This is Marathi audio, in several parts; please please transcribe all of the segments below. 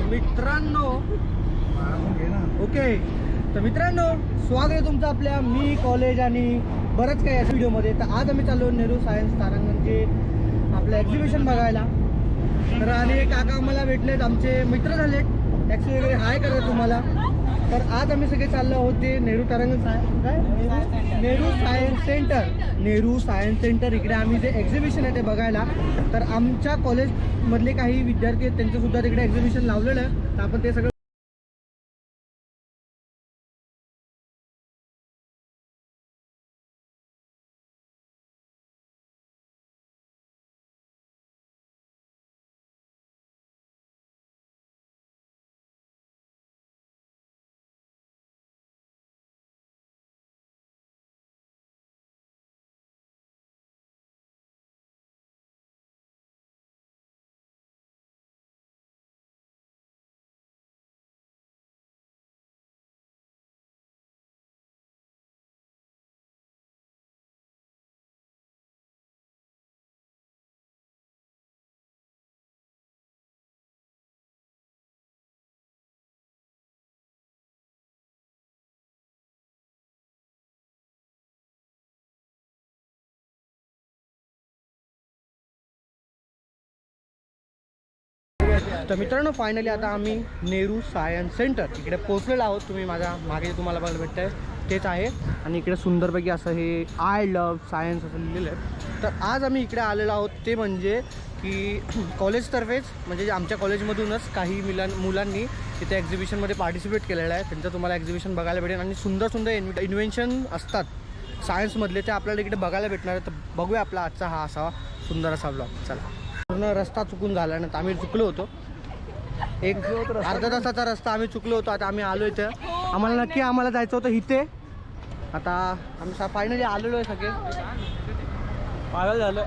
मित्रांनो ओके, तर मित्रांनो स्वागत आहे तुमचं आपल्या मी कॉलेज आणि बरंच काही या व्हिडिओमध्ये. तर आज आम्ही चाललो नेहरू सायन्स तारांगणचे आपलं एक्झिबिशन बघायला. तर आणि काका आम्हाला भेटलेत, आमचे मित्र झालेत, टॅक्सी वगैरे हाय करतात तुम्हाला. तर आज आम्ही सगळे चाललो आहोत ते नेहरू तारांगण नेहरू सायन्स सेंटर इकडे आम्ही जे एक्झिबिशन आहे ते बघायला. तर आमच्या कॉलेजमधले काही विद्यार्थी आहेत, त्यांचंसुद्धा तिकडे एक्झिबिशन लावलेलं आहे. तर आपण ते सगळं तर मित्रांनो फायनली आता आम्ही नेहरू सायन्स सेंटर इकडे पोहोचलेलो आहोत. तुम्ही माझ्या मागे तुम्हाला बघायला भेटतंय तेच आहे. आणि इकडे सुंदरपैकी असं हे आय लव्ह सायन्स असं लिहिलेलं आहे. तर आज आम्ही इकडे आलेलो आहोत ते म्हणजे की कॉलेजतर्फेच म्हणजे आमच्या कॉलेजमधूनच काही मुलांनी इथे एक्झिबिशनमध्ये पार्टिसिपेट केलेलं आहे. त्यांचं तुम्हाला एक्झिबिशन बघायला भेटेल आणि सुंदर सुंदर इन्व्हेन्शन असतात सायन्समधले, ते आपल्याला इकडे बघायला भेटणार आहे. तर बघूया आपला आजचा हा असा सुंदर असा ब्लॉग. चला. पूर्ण रस्ता चुकून झाल्यानंतर आम्ही चुकलो होतो, एक अर्धा तासाचा रस्ता आम्ही चुकलो होतो. आता आम्ही आलो इथे, आम्हाला नक्की आम्हाला जायचं होतं इथे. आता आम्ही फायनली आलेलो आहे, सगळे पागल झालं.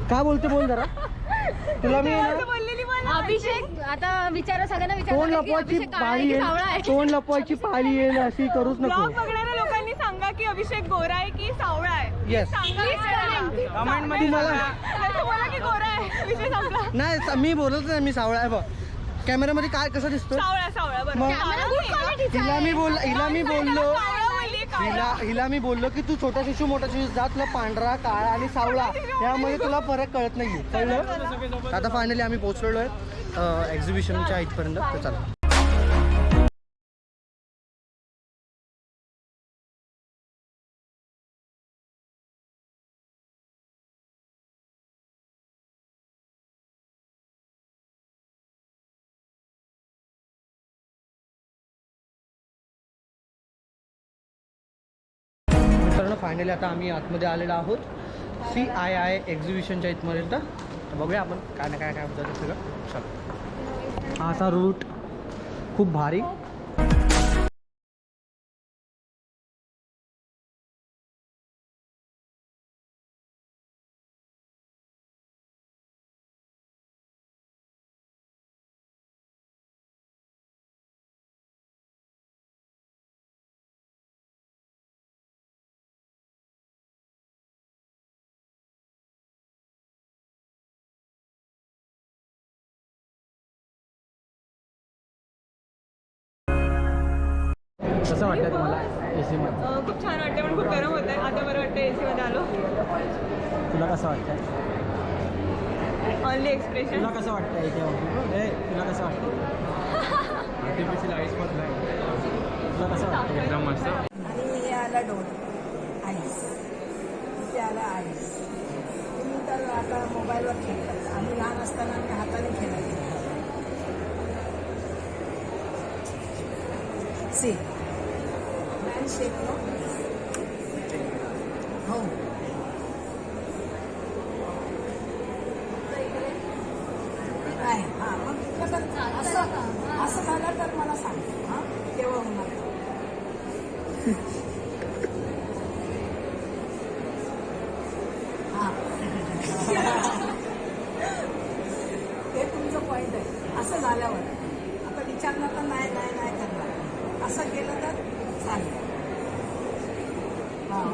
काय बोलते बोल जरा. तुला मी अभिषेक आता विचारा सगळ्यांना तोंड लपवायची पाळी आहे, तोंड लपवायची पाळी येईल अशी करूच नको. बघणाऱ्या लोकांनी सांगा की अभिषेक गोरा आहे की सावळा आहे. येस कमेंट मध्ये तुम्हाला की गोरा आहे विषय संपला. नाही मी बोलत नाही मी सावळा आहे. बघ कॅमेरामध्ये काय कसं दिसतो. सावळा बरोबर. हिला मी बोललो की तू छोटा शिशू मोठा शिशू जा, तुला पांढरा काळा आणि सावळा यामध्ये तुला फरक कळत नाही. कळलं. आता फायनली आम्ही पोहोचलेलो आहे एक्झिबिशनच्या इथपर्यंत. तर चला. मित्रांनो फायनली आता आम्ही आतमध्ये आलेलो आहोत CII एक्झिबिशनच्या इथपर्यंत. तर बघूया आपण काय ना काय काय होतं सगळं. चला. हा असा रूट खूप भारी. कसं वाटतं तुम्हाला AC मध्ये? खूप छान वाटते पण खूप गरम होत आहे. आता बरं वाटतं AC मध्ये आलो. तुला कसं वाटतं? Only expression. तुला कसं वाटतं इथे? तुला कसं वाटतं? आर्टिफिशियल आईस मधलं आहे. तुला कसं वाटतं? एकदम मस्त. आणि हे आला डोल आईस, इथे आला आईस. तुम्ही तर आता मोबाईलवर खेळतात, आम्ही लहान असताना आम्ही हाताने खेळायचो. सी मॅन शेक नो हो. आहे हां. मग असं झालं तर मला सांग हां केव्हा होणार. हां ते तुमचं पॉईंट आहे. असं झाल्यावर आता विचारणार तर नाही करणार, असं केलं तर चालेल. हां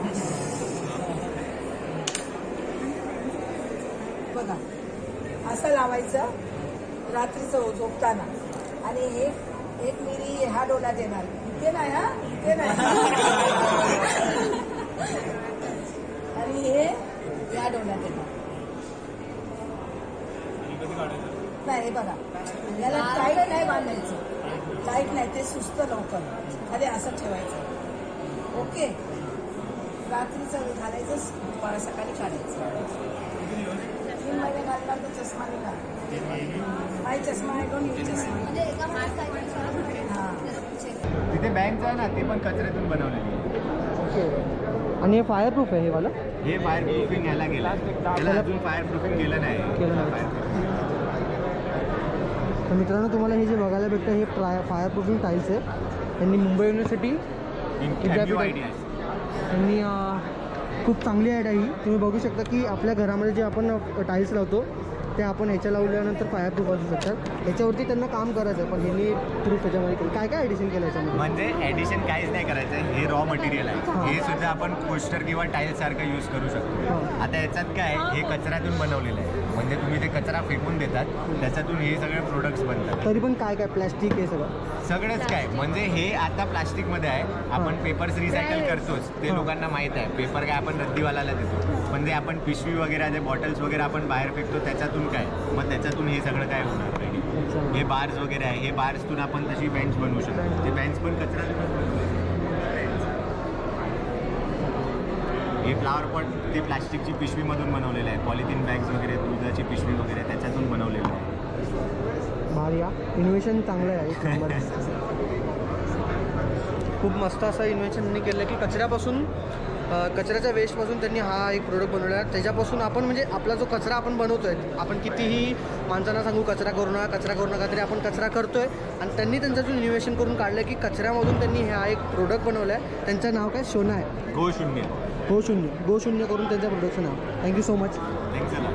बघा असं लावायचं रात्रीचं झोपताना. आणि एक मिरी हा डोला देणार. इथे नाही हा, इथे नाही. आणि हे या डोला देणार. नाही हे बघा याला टाईट नाही बांधायचं. टाईट नाही ते सुस्त लवकर. खाली असं ठेवायचं. ओके रात्रीचं घालायचं सकाळी काढायचं. 3 महिने घालणार तर चष्मा नाही घालणार. माय चष्मा आहे कोण यूज चष्मा. हां तिथे बँकचं आहे ना ते पण कचऱ्यातून बनवलेली आहे. ओके. आणि हे फायर प्रूफ आहे हे वाला. हे फायर प्रूफिंग ह्याला गेलं त्याला अजून फायर प्रूफिंग केलं नाही. तर मित्रांनो तुम्हाला हे जे बघायला भेटतं हे फायर प्रूफिंग टाईल्स आहे. त्यांनी मुंबई युनिव्हर्सिटी विद्यापीठ त्यांनी खूप चांगली आयडिया ही. तुम्ही बघू शकता की आपल्या घरामध्ये जे आपण टाईल्स लावतो ते आपण ह्याच्या लावल्यानंतर फायर प्रूफ असू शकतात. ह्याच्यावरती त्यांना काम करायचं आहे पण ह्यांनी प्रूफ ह्याच्यामध्ये केलं. काय काय ॲडिशन केलं याच्यामध्ये? म्हणजे ॲडिशन काहीच नाही करायचं. हे रॉ मटेरियल आहे. हे सुद्धा आपण पोस्टर किंवा टाईल्स सारखं यूज करू शकतो. आता याच्यात काय हे कचऱ्यातून बनवलेलं आहे. म्हणजे तुम्ही ते कचरा फेकून देतात त्याच्यातून हे सगळे प्रोडक्ट्स बनतात. तरी पण काय काय प्लॅस्टिक हे सगळंच काय म्हणजे हे आता प्लास्टिकमध्ये आहे. आपण पेपर्स रिसायकल करतोच ते लोकांना माहीत आहे. पेपर काय आपण रद्दीवाल्याला देतो पण जे आपण पिशवी वगैरे जे बॉटल्स वगैरे आपण बाहेर फेकतो त्याच्यातून काय मग त्याच्यातून हे सगळं काय होणार नाही. हे बार्स वगैरे आहे. हे बार्सतून आपण तशी बेंच बनवू शकतो. ते बेंच पण कचऱ्यातूनच बनवतो. हे फ्लावर पॉट ते प्लास्टिकची पिशवीमधून बनवलेलं आहे. पॉलिथिन बॅग्स वगैरे दुधाची पिशवी वगैरे त्याच्यातून बनवलेलं आहे. भारी या इन्व्हेशन चांगलं आहे. एक नंबर. खूप मस्त असं इन्व्हेशन त्यांनी केलं की कचऱ्याच्या वेस्टपासून त्यांनी हा एक प्रोडक्ट बनवला आहे. त्याच्यापासून आपण म्हणजे आपला जो कचरा आपण बनवतो आहे आपण कितीही माणसांना सांगू कचरा करू नका तरी आपण कचरा करतो आहे. आणि त्यांनी त्यांच्यातून इन्व्हेशन करून काढलं की कचऱ्यामधून त्यांनी हा एक प्रोडक्ट बनवला आहे. त्यांचं नाव काय शोना आहे. गोशून्य करून त्यांचं प्रोडक्टचं नाव. Thank you so much. Thanks a lot.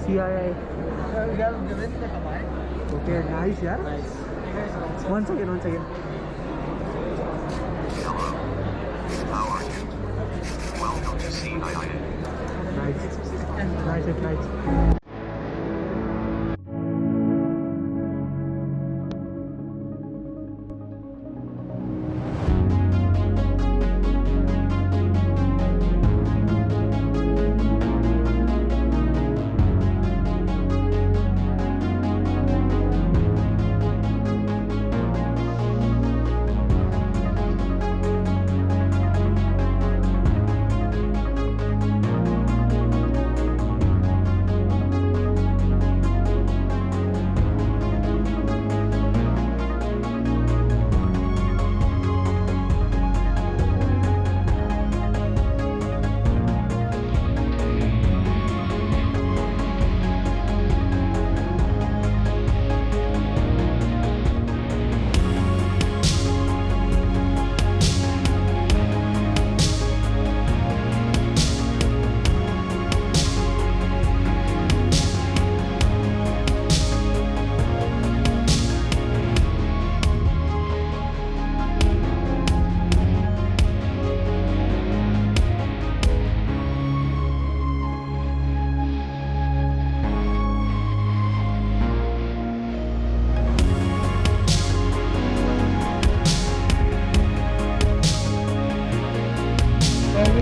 CII. Okay, nice, yeah. Once again. How are you? Welcome to CII. Nice.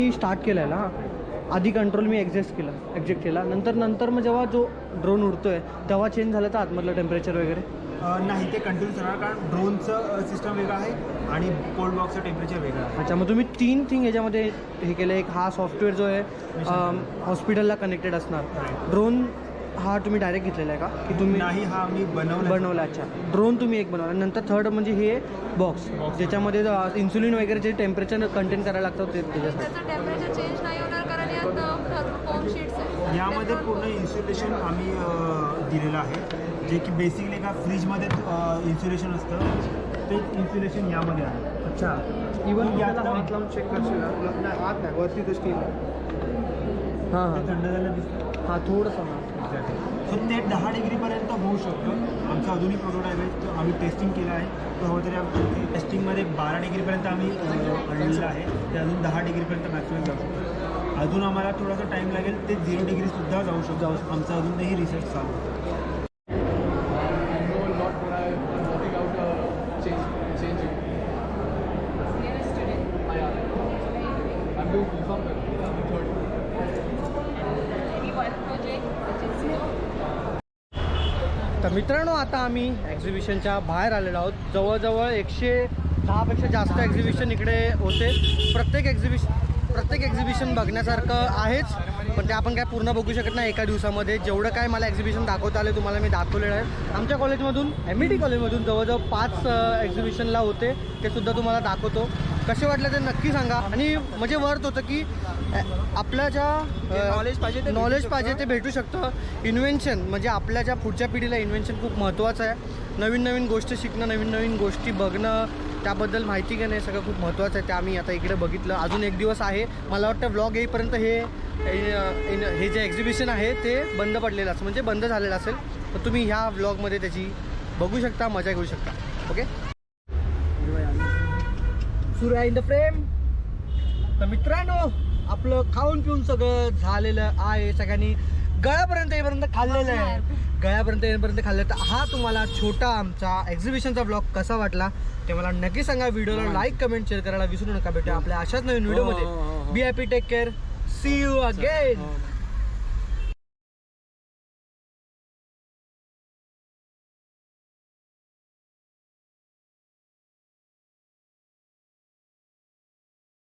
Me start केलं आहे ना, आधी कंट्रोल मी एक्झेक्ट केला नंतर मग जेव्हा जो ड्रोन उडतोय तेव्हा चेंज झालं तर आतमधलं टेम्परेचर वगैरे नाही, ते कंटिन्यू राहणार, कारण ड्रोनचं सिस्टम वेगळं आहे आणि कोल्ड बॉक्सचं टेम्परेचर वेगळं आहे. अच्छा, मग तुम्ही 3 थिंग याच्यामध्ये हे केलं. एक हा सॉफ्टवेअर जो आहे हॉस्पिटलला कनेक्टेड असणार. ड्रोन हा तुम्ही डायरेक्ट घेतलेला आहे का की तुम्ही? नाही, हा मी बनवला. अच्छा, ड्रोन तुम्ही एक बनवला. नंतर थर्ड म्हणजे हे बॉक्स ज्याच्यामध्ये इन्सुलिन वगैरे जे टेम्परेचर कंटेन करायला लागतं ते त्याच्यासाठी. त्याचं टेम्परेचर चेंज नाही होणार कारण यात फोम शीट्स आहे. यामध्ये पूर्ण इन्सुलेशन आम्ही दिलेलं आहे, जे की बेसिकली एका फ्रीजमध्ये इन्सुलेशन असतं, ते इन्सुलेशन यामध्ये आहे. अच्छा, इवन याला हात लावून चेक करशील हात नाही वरती तर स्टील. हां हां थंड झालं दिसतं. हां थोडंसं सो ते 10 डिग्रीपर्यंत होऊ शकतं. आमचं अजूनही प्रोटोटाईप आहे, तो आम्ही टेस्टिंग केलं आहे. तो हवं तरी टेस्टिंगमध्ये 12 डिग्रीपर्यंत आम्ही आणलेलं आहे. ते अजून 10 डिग्रीपर्यंत मॅक्सिमम जाऊ शकतो. अजून आम्हाला थोडासा टाईम लागेल, ते 0 डिग्रीसुद्धा जाऊ शकतो. आमचं अजूनही रिसर्च चालू आहे. तर मित्रांनो, आता आम्ही एक्झिबिशनच्या बाहेर आलेलो आहोत. जवळजवळ 110पेक्षा जास्त एक्झिबिशन इकडे होते. प्रत्येक एक्झिबिशन बघण्यासारखं आहेच, पण ते आपण काय पूर्ण बघू शकत नाही एका दिवसामध्ये. जेवढं काय मला एक्झिबिशन दाखवता आले तुम्हाला मी दाखवलेलं आहे. आमच्या कॉलेजमधून MIT कॉलेजमधून जवळजवळ 5 एक्झिबिशनला होते, ते सुद्धा तुम्हाला दाखवतो. कसे वाटलं ते नक्की सांगा. आणि म्हणजे वर्थ होतं की आपल्या ज्या नॉलेज पाहिजे ते भेटू शकतं. इन्व्हेन्शन म्हणजे आपल्या ज्या पुढच्या पिढीला इन्व्हेन्शन खूप महत्त्वाचं आहे. नवीन नवीन गोष्टी शिकणं, नवीन नवीन गोष्टी बघणं, त्याबद्दल माहिती घेणं, हे सगळं खूप महत्त्वाचं आहे. ते आम्ही आता इकडे बघितलं. अजून एक दिवस आहे. मला वाटतं व्लॉग येईपर्यंत हे जे एक्झिबिशन आहे ते बंद पडलेलं असेल, म्हणजे बंद झालेलं असेल. तर तुम्ही ह्या व्लॉगमध्ये त्याची बघू शकता, मजा घेऊ शकता. ओके, सुरू आहे इन द फ्रेम. तर मित्रांनो, आपलं खाऊन पिऊन सगळं झालेलं आहे. सगळ्यांनी गळ्यापर्यंत येईपर्यंत खाल्लेलं आहे. गळ्यापर्यंत येईपर्यंत खाल्लं. तर हा तुम्हाला छोटा आमचा एक्झिबिशनचा ब्लॉग कसा वाटला ते मला नक्की सांगा. व्हिडिओला लाईक, कमेंट, शेअर करायला विसरू नका. भेटूया आपल्या अशाच नवीन व्हिडिओमध्ये. Be happy, take care, see you again.